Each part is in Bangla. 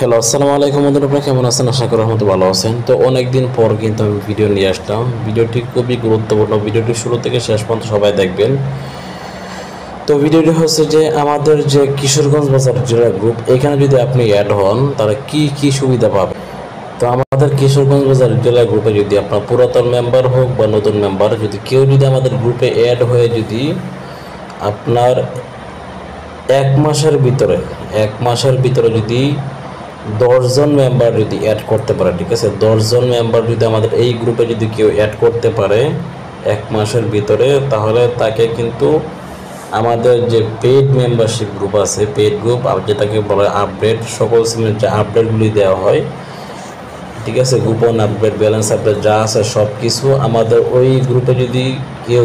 হ্যালো, আসসালামু আলাইকুম বন্ধুরা, আপনারা কেমন আছেন? আশা করি রহমতে ভালো আছেন। তো অনেকদিন পর কিন্তু আমি ভিডিও নিয়ে আসলাম। ভিডিওটি খুবই গুরুত্বপূর্ণ। ভিডিওটি শুরু থেকে শেষ পর্যন্ত সবাই দেখবেন। তো ভিডিওটি হচ্ছে যে আমাদের যে কিশোরগঞ্জ বাজার জেলা গ্রুপ, এখানে যদি আপনি অ্যাড হন তাহলে কি কি সুবিধা পাবেন। তো আমাদের কিশোরগঞ্জ বাজার জেলা গ্রুপে যদি আপনার পুরাতন মেম্বার হোক বা নতুন মেম্বার, যদি কেউ যদি আমাদের গ্রুপে অ্যাড হয়ে যদি আপনার এক মাসের ভিতরে যদি 10 জন মেম্বার যদি অ্যাড করতে পারে, ঠিক আছে, 10 জন মেম্বার যদি আমাদের এই গ্রুপে যদি কেউ অ্যাড করতে পারে 1 মাসের ভিতরে, তাহলে তাকে কিন্তু আমাদের যে পেইড মেম্বারশিপ গ্রুপ আছে, পেইড গ্রুপ যেটাকে বলে আপডেট, সকল সিমের যে আপডেটগুলি দেওয়া হয়, ঠিক আছে, গোপন আপডেট, ব্যালেন্স আপডেট যা আছে সব কিছু আমাদের ওই গ্রুপে যদি কেউ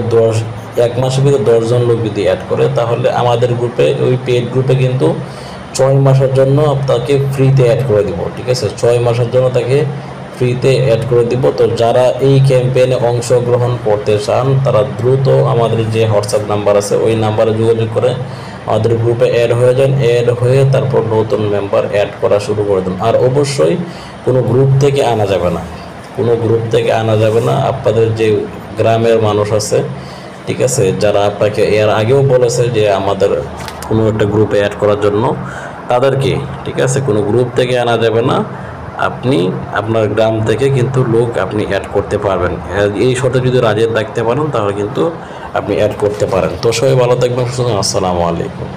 1 মাসের ভিতরে 10 জন লোক যদি অ্যাড করে, তাহলে আমাদের গ্রুপে ওই পেইড গ্রুপে কিন্তু 6 মাসের জন্য আপনাকে ফ্রিতে অ্যাড করে দিব। ঠিক আছে, 6 মাসের জন্য তাকে ফ্রিতে অ্যাড করে দিব। তো যারা এই ক্যাম্পেইনে অংশগ্রহণ করতে চান তারা দ্রুত আমাদের যে হোয়াটসঅ্যাপ নাম্বার আছে ওই নাম্বারে যোগাযোগ করে আমাদের গ্রুপে অ্যাড হয়ে যান। অ্যাড হয়ে তারপর নতুন মেম্বার অ্যাড করা শুরু করে দেন। আর অবশ্যই কোনো গ্রুপ থেকে আনা যাবে না, কোনো গ্রুপ থেকে আনা যাবে না। আপনাদের যে গ্রামের মানুষ আছে, ঠিক আছে, যারা আপনাকে এর আগেও বলেছে যে আমাদের কোনো একটা গ্রুপে অ্যাড করার জন্য, তাদেরকে, ঠিক আছে, কোনো গ্রুপ থেকে আনা যাবে না। আপনি আপনার গ্রাম থেকে কিন্তু লোক আপনি অ্যাড করতে পারবেন। এই শর্তে যদি রাজি থাকতে পারেন তাহলে কিন্তু আপনি অ্যাড করতে পারেন। তো সবাই ভালো থাকবেন, আসসালামু আলাইকুম।